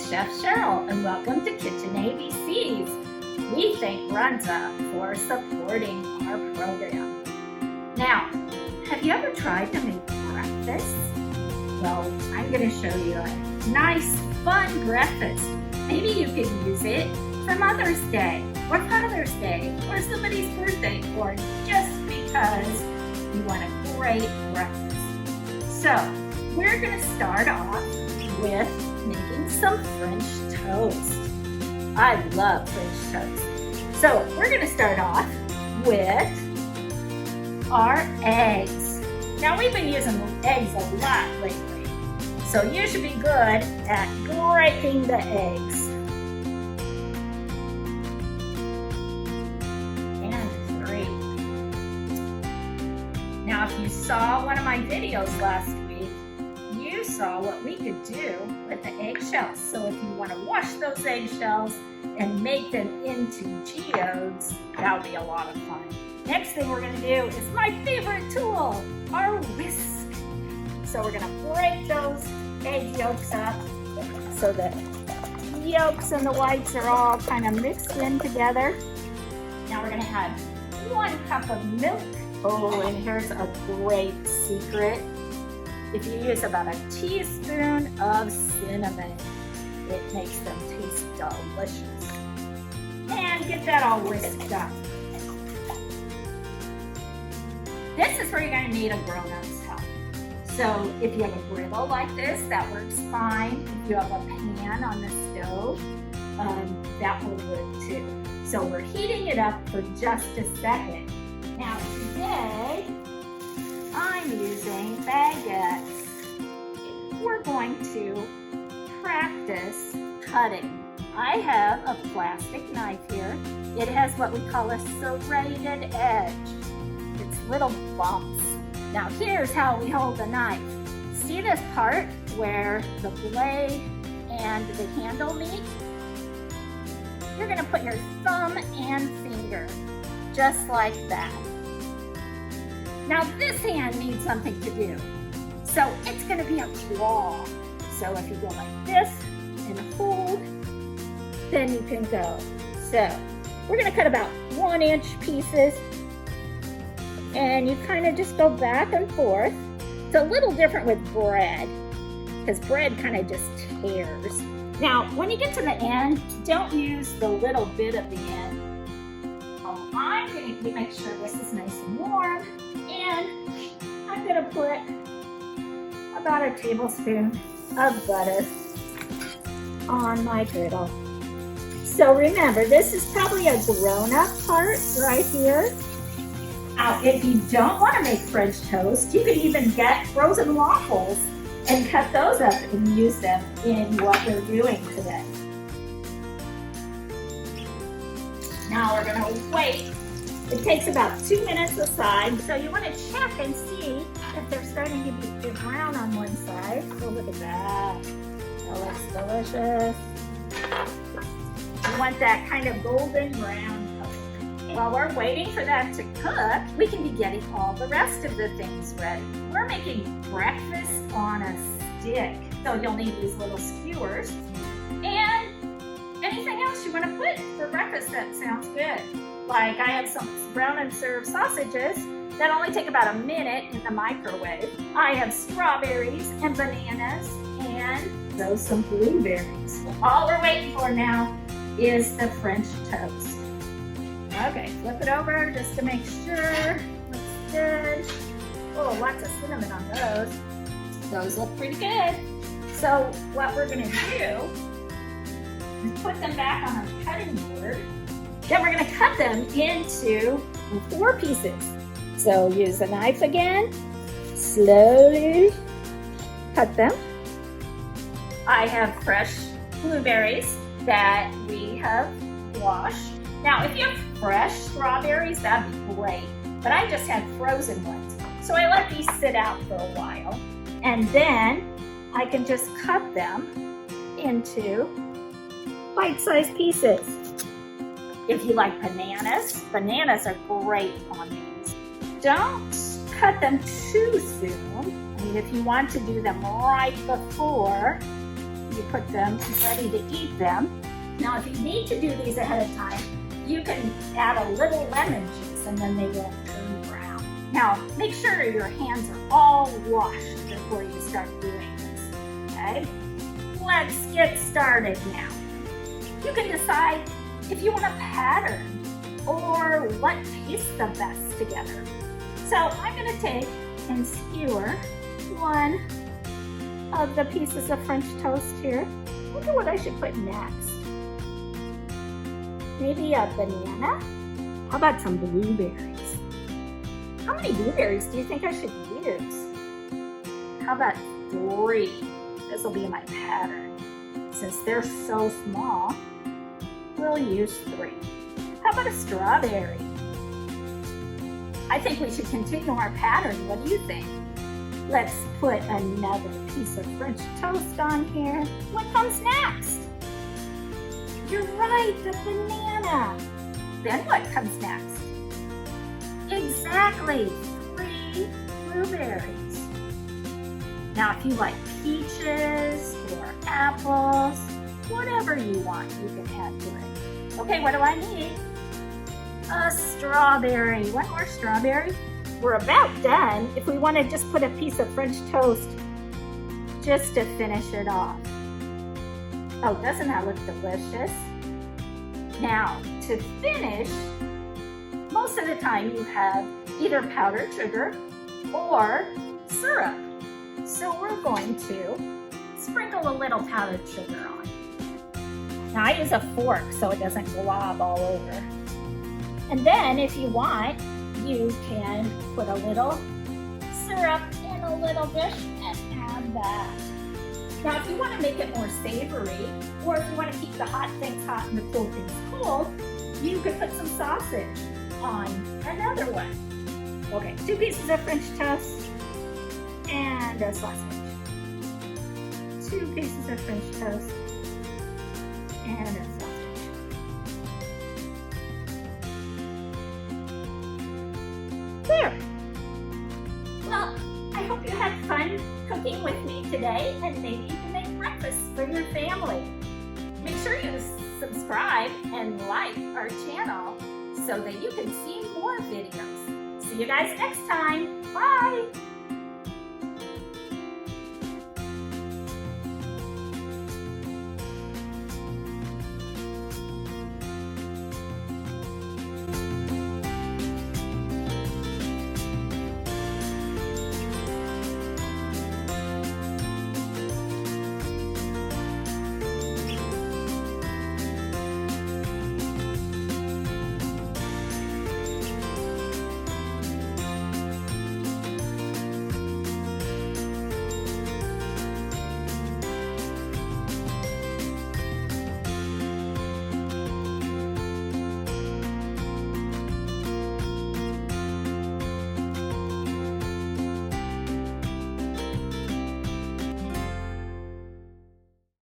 Chef Cheryl, and welcome to Kitchen ABCs. We thank Runza for supporting our program. Now, have you ever tried to make breakfast? Well, I'm going to show you a nice, fun breakfast. Maybe you could use it for Mother's Day, or Father's Day, or somebody's birthday, or just because you want a great breakfast. So, we're going to start off with making some French toast. I love French toast. So we're going to start off with our eggs. Now we've been using eggs a lot lately, so you should be good at breaking the eggs. And 3. Now if you saw one of my videos last week, you saw what we could do with the eggshells. So if you want to wash those eggshells and make them into geodes, that would be a lot of fun. Next thing we're going to do is my favorite tool, our whisk. So we're going to break those egg yolks up so the yolks and the whites are all kind of mixed in together. Now we're going to add 1 cup of milk. Oh, and here's a great secret. If you use about a teaspoon of cinnamon, it makes them taste delicious. And get that all whisked up. This is where you're going to need a grown-up's help. So if you have a griddle like this, that works fine. If you have a pan on the stove, that will work too. So we're heating it up for just a second. Now today, I'm using baguettes. We're going to practice cutting. I have a plastic knife here. It has what we call a serrated edge. It's little bumps. Now here's how we hold the knife. See this part where the blade and the handle meet? You're going to put your thumb and finger just like that. Now this hand needs something to do. So it's going to be a claw. So if you go like this and hold, then you can go. So we're going to cut about 1-inch pieces. And you kind of just go back and forth. It's a little different with bread, because bread kind of just tears. Now, when you get to the end, don't use the little bit at the end. I'm going to make sure this is nice and warm. And I'm going to put about a tablespoon of butter on my griddle. So remember, this is probably a grown-up part right here. Now, if you don't want to make French toast, you could even get frozen waffles and cut those up and use them in what we're doing today. Now we're going to wait. It takes about 2 minutes aside, so you want to check and see if they're starting to be brown on one side. So look at that. That looks delicious. You want that kind of golden brown color. While we're waiting for that to cook, we can be getting all the rest of the things ready. We're making breakfast on a stick. So you'll need these little skewers and anything else you want to put for breakfast that sounds good. Like I have some brown and serve sausages that only take about a minute in the microwave. I have strawberries and bananas and some blueberries. All we're waiting for now is the French toast. Okay, flip it over just to make sure. Looks good. Oh, lots of cinnamon on those. Those look pretty good. So what we're gonna do is put them back on our cutting board. Then we're going to cut them into 4 pieces. So use a knife again. Slowly cut them. I have fresh blueberries that we have washed. Now, if you have fresh strawberries, that'd be great. But I just had frozen ones. So I let these sit out for a while. And then I can just cut them into bite-sized pieces. If you like bananas, bananas are great on these. Don't cut them too soon. I mean, if you want to do them right before you put them ready to eat them. Now, if you need to do these ahead of time, you can add a little lemon juice and then they will turn brown. Now, make sure your hands are all washed before you start doing this, okay? Let's get started now. You can decide if you want a pattern or what tastes the best together. So I'm gonna take and skewer one of the pieces of French toast here. I wonder what I should put next. Maybe a banana? How about some blueberries? How many blueberries do you think I should use? How about 3? This will be my pattern. Since they're so small, we'll use 3. How about a strawberry? I think we should continue our pattern. What do you think? Let's put another piece of French toast on here. What comes next? You're right, the banana. Then what comes next? Exactly, 3 blueberries. Now, if you like peaches or apples, whatever you want, you can add to it. Okay, what do I need? A strawberry. One more strawberry. We're about done. If we want to just put a piece of French toast just to finish it off. Oh, doesn't that look delicious? Now, to finish, most of the time you have either powdered sugar or syrup. So we're going to sprinkle a little powdered sugar on. Now I use a fork so it doesn't glob all over. And then if you want, you can put a little syrup in a little dish and add that. Now, if you want to make it more savory, or if you want to keep the hot things hot and the cool things cold, you could put some sausage on another one. Okay, 2 pieces of French toast and a sausage. 2 pieces of French toast and a sausage. There. Well, I hope you had fun cooking with me today, and maybe you can make breakfast for your family. Make sure you subscribe and like our channel so that you can see more videos. See you guys next time. Bye.